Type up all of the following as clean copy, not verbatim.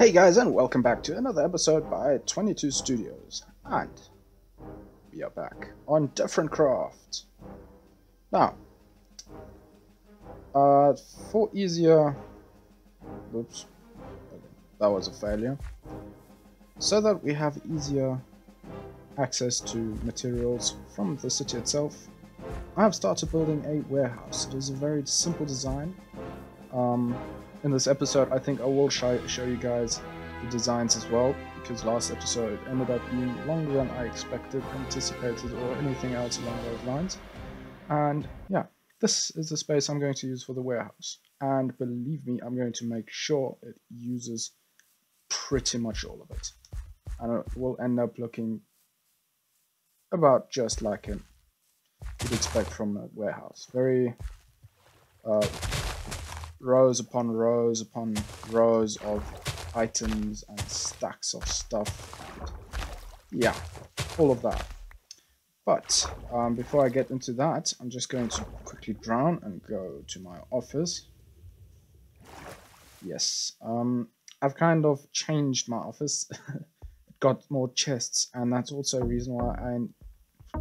Hey guys, and welcome back to another episode by 22 Studios. And we are back on Different Craft. Now, for easier... Oops, that was a failure. So that we have easier access to materials from the city itself, I have started building a warehouse. It is a very simple design. In this episode, I think I will show you guys the designs as well, because last episode ended up being longer than I expected, anticipated, or anything else along those lines. And yeah, this is the space I'm going to use for the warehouse. And believe me, I'm going to make sure it uses pretty much all of it. And it will end up looking about just like you'd expect from a warehouse. Very rows upon rows upon rows of items and stacks of stuff. And yeah, all of that. But before I get into that, I'm just going to quickly drown and go to my office. Yes, I've kind of changed my office. It got more chests, and that's also a reason why I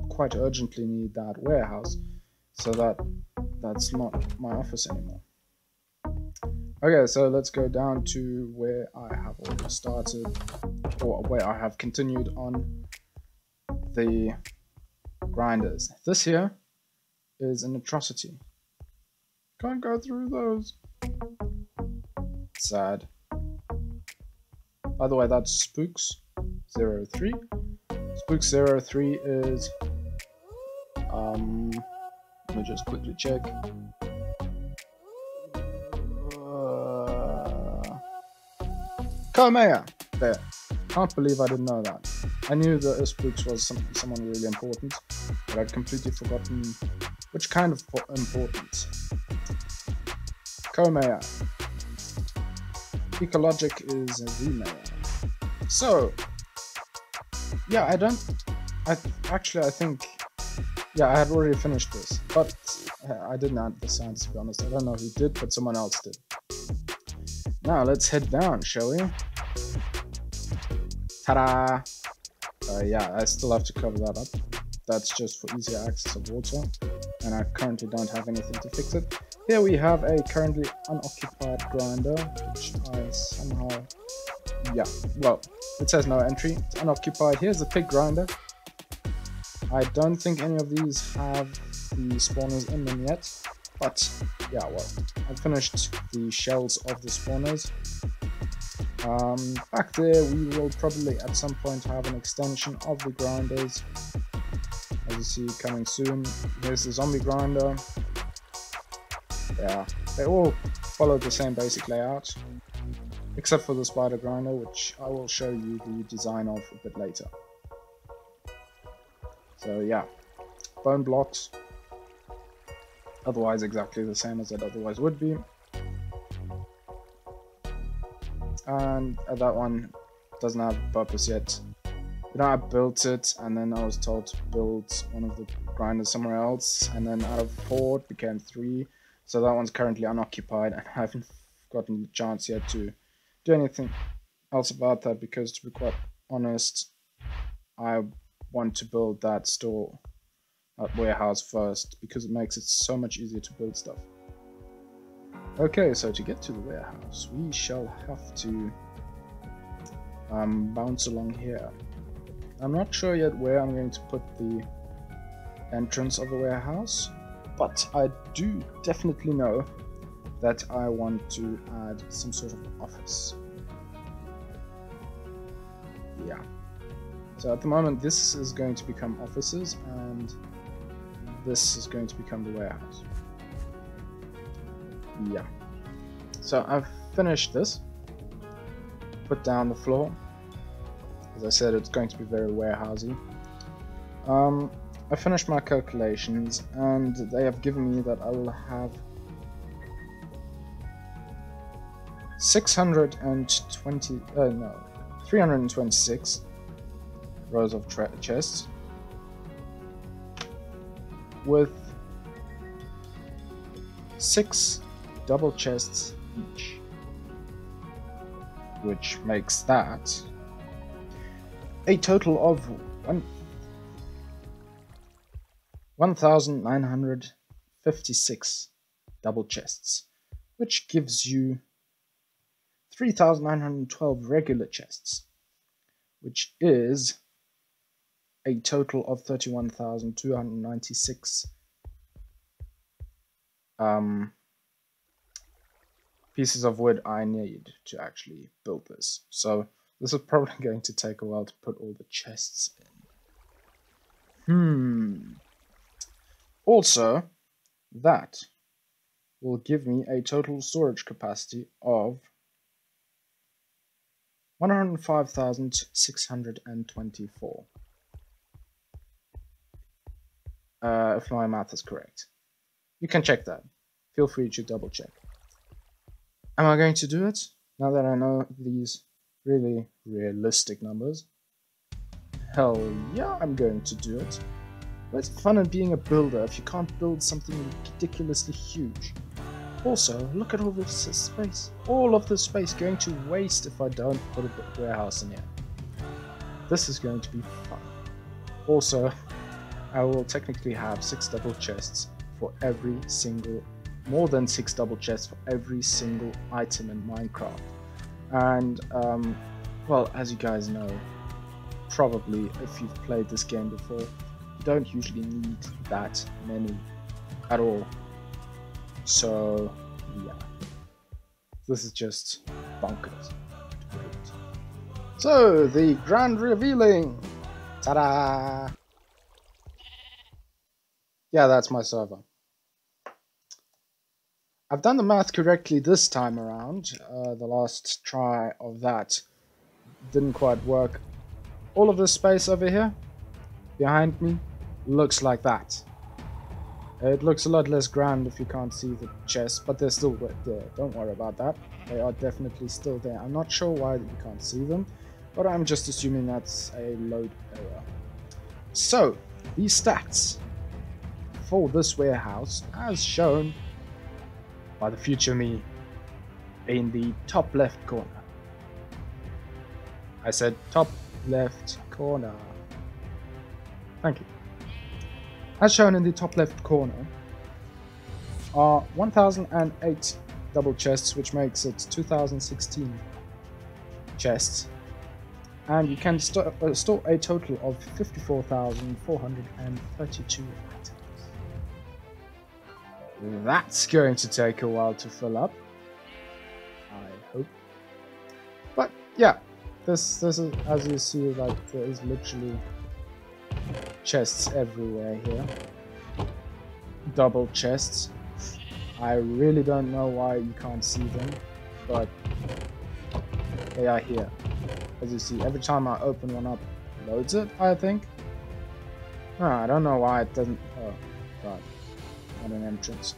quite urgently need that warehouse, so that's not my office anymore. Okay, so let's go down to where I have already started, or where I have continued on the grinders. This here is an atrocity. Can't go through those. Sad. By the way, that's Spooks 03. Spooks 03 is let me just quickly check. Komea! There. Can't believe I didn't know that. I knew that Spooks was someone really important, but I'd completely forgotten which kind of important. Komea. Ecologic is the mayor. So, yeah, I think, yeah, I had already finished this, but I didn't add the signs, to be honest. I don't know who did, but someone else did. Now, let's head down, shall we? Ta-da! Yeah, I still have to cover that up. That's just for easier access of water, and I currently don't have anything to fix it. Here we have a currently unoccupied grinder, which I somehow... Yeah, well, it says no entry. It's unoccupied. Here's the pig grinder. I don't think any of these have the spawners in them yet, but yeah, well, I finished the shells of the spawners. Back there we will probably at some point have an extension of the grinders, as you see coming soon. Here's the zombie grinder. Yeah, they all follow the same basic layout, except for the spider grinder, which I will show you the design of a bit later. So yeah, bone blocks, otherwise exactly the same as it otherwise would be. And that one doesn't have a purpose yet. You know, I built it, and then I was told to build one of the grinders somewhere else, and then out of 4 it became 3, so that one's currently unoccupied, and I haven't gotten the chance yet to do anything else about that, because to be quite honest, I want to build that store, that warehouse first, because it makes it so much easier to build stuff. Okay, so to get to the warehouse, we shall have to bounce along here. I'm not sure yet where I'm going to put the entrance of the warehouse, but I do definitely know that I want to add some sort of office. Yeah. So at the moment this is going to become offices, and this is going to become the warehouse. Yeah. So I've finished this. Put down the floor. As I said, it's going to be very warehousey. I finished my calculations, and they have given me that I will have 326 rows of chests with 6 double chests each. which makes that a total of 1,956 double chests, which gives you 3,912 regular chests, which is a total of 31,296 pieces of wood I need to actually build this. So this is probably going to take a while to put all the chests in. Also, that will give me a total storage capacity of 105,624. If my math is correct. You can check that. Feel free to double check. Am I going to do it? Now that I know these really realistic numbers. Hell yeah, I'm going to do it. What's fun in being a builder if you can't build something ridiculously huge? Also, look at all this space. All of this space going to waste if I don't put a warehouse in here. This is going to be fun. Also, I will technically have 6 double chests for every single, more than 6 double chests for every single item in Minecraft. And, well, as you guys know, probably if you've played this game before, you don't usually need that many at all. So, yeah. This is just bonkers. So, the grand revealing! Ta-da! Yeah, that's my server. I've done the math correctly this time around. The last try of that didn't quite work. All of this space over here, behind me, looks like that. It looks a lot less grand if you can't see the chests, but they're still there. Don't worry about that. They are definitely still there. I'm not sure why you can't see them, but I'm just assuming that's a load error. So, these stats for this warehouse, as shown by the future me in the top left corner. I said top left corner. Thank you. As shown in the top left corner are 1,008 double chests, which makes it 2,016 chests, and you can store a total of 54,432 items. That's going to take a while to fill up, I hope. But yeah, this is, as you see, like there is literally chests everywhere here. Double chests. I really don't know why you can't see them, but they are here. As you see, every time I open one up, it loads it, I think. I don't know why it doesn't. Oh, God. Not an entrance.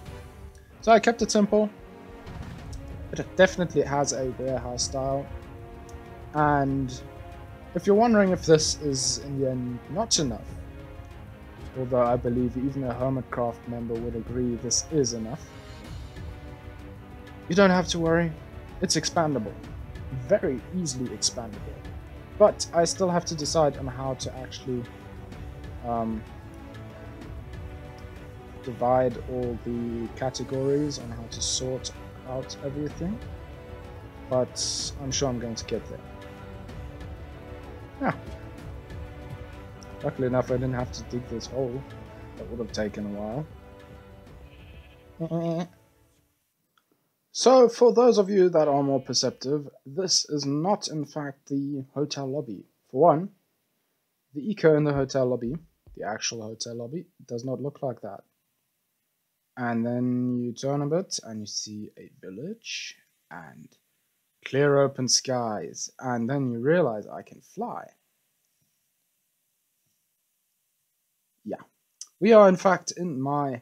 So I kept it simple. It definitely has a warehouse style. And if you're wondering if this is in the end not enough, although I believe even a Hermitcraft member would agree this is enough, you don't have to worry. It's expandable. Very easily expandable. But I still have to decide on how to actually divide all the categories, on how to sort out everything. But I'm sure I'm going to get there. Yeah. Luckily enough, I didn't have to dig this hole. That would have taken a while. So, for those of you that are more perceptive, this is not in fact the hotel lobby. For one, the eco in the hotel lobby, the actual hotel lobby, does not look like that. And then you turn a bit and you see a village and clear open skies, and then you realize I can fly. Yeah, we are in fact in my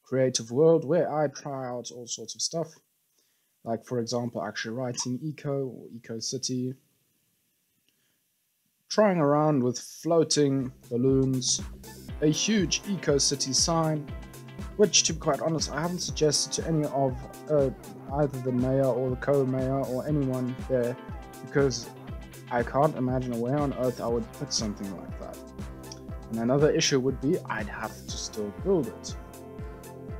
creative world where I try out all sorts of stuff, like for example actually writing eco or eco city, trying around with floating balloons, a huge eco city sign which, to be quite honest, I haven't suggested to any of either the mayor or the co-mayor or anyone there, because I can't imagine where on earth I would put something like that. And another issue would be I'd have to still build it.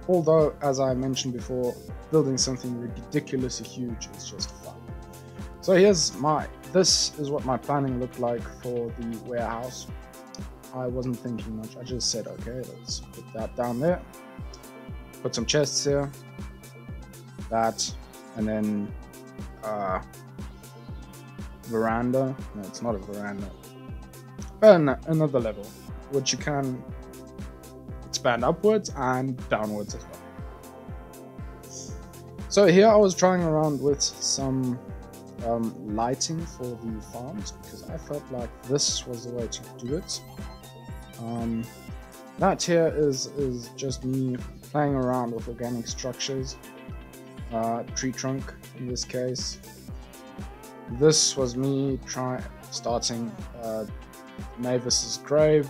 Although, as I mentioned before, building something ridiculously huge is just fun. So this is what my planning looked like for the warehouse. I wasn't thinking much, I just said, okay, let's put that down there. Put some chests here. That, and then veranda. No, it's not a veranda. Another level, which you can expand upwards and downwards as well. So here I was trying around with some lighting for the farms, because I felt like this was the way to do it. That here is just me playing around with organic structures, tree trunk in this case. This was me starting Mavis's grave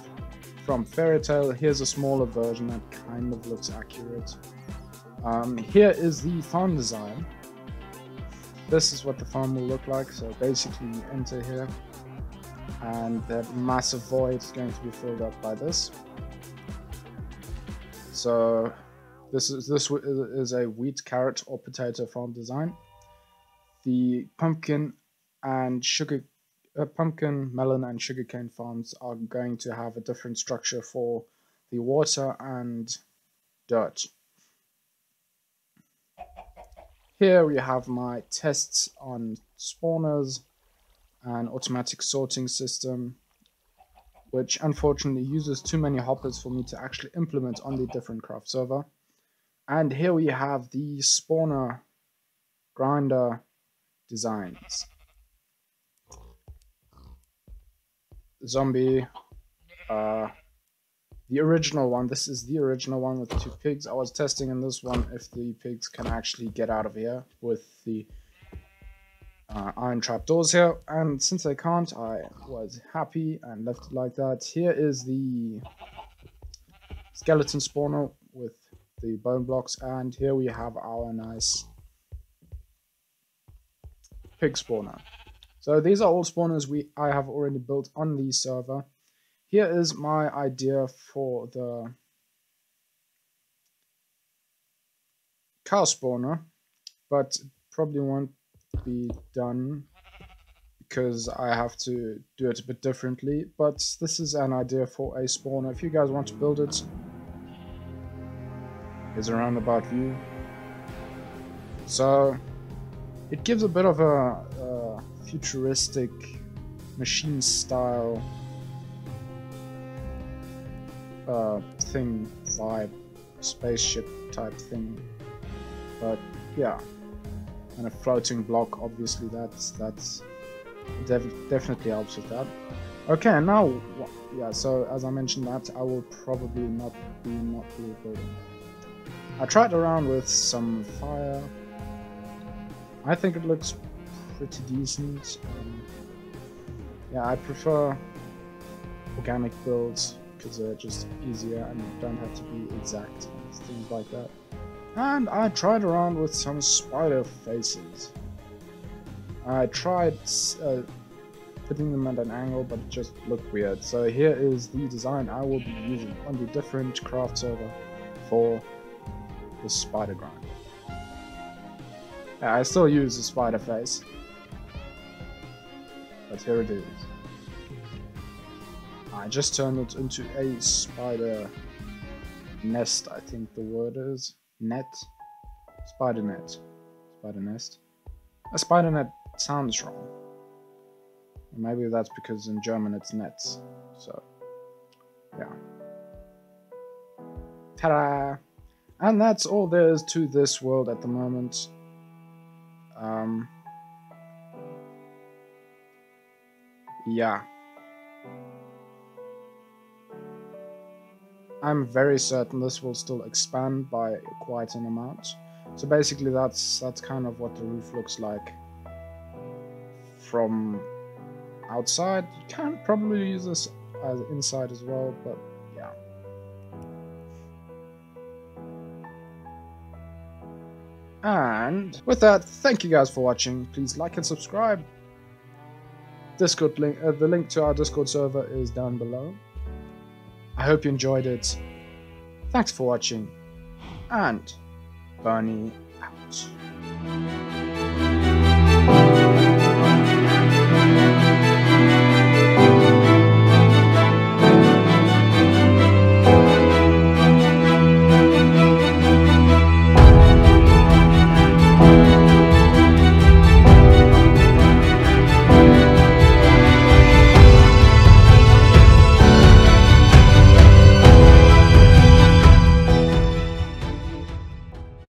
from Fairy Tail. Here's a smaller version that kind of looks accurate. Here is the farm design. This is what the farm will look like. So basically you enter here and that massive void is going to be filled up by this. So this is a wheat, carrot or potato farm design. The pumpkin, melon and sugarcane farms are going to have a different structure for the water and dirt. Here we have my tests on spawners and automatic sorting system, which unfortunately uses too many hoppers for me to actually implement on the different craft server. And here we have the spawner grinder designs. Zombie, the original one. This is the original one with 2 pigs. I was testing in this one if the pigs can actually get out of here with the iron trapdoors here, and since they can't, I was happy and left it like that. Here is the skeleton spawner with the bone blocks, and here we have our nice pig spawner. So these are all spawners I have already built on the server. Here is my idea for the cow spawner, but it probably won't be done because I have to do it a bit differently. But this is an idea for a spawner. If you guys want to build it, here's a roundabout view. So it gives a bit of a futuristic machine style thing vibe, spaceship type thing. But yeah, and a floating block, obviously that's definitely helps with that. Okay, now yeah, so as I mentioned that I will probably not be building. I tried around with some fire. I think it looks pretty decent. Yeah, I prefer organic builds because they're just easier and you don't have to be exact and things like that. And I tried around with some spider faces. I tried putting them at an angle, but it just looked weird. So here is the design I will be using on the different craft server for the spider grind. Yeah, I still use the spider face, but here it is. I just turned it into a spider nest, I think the word is. Net? Spider net. Spider nest. A spider net sounds wrong. Maybe that's because in German it's nets. So, yeah. Ta-da! And that's all there is to this world at the moment. Yeah. I'm very certain this will still expand by quite an amount. So basically that's kind of what the roof looks like from outside. You can probably use this as inside as well, but yeah. And with that, thank you guys for watching. Please like and subscribe. Discord link, the link to our Discord server is down below. I hope you enjoyed it. Thanks for watching, and Bernie out.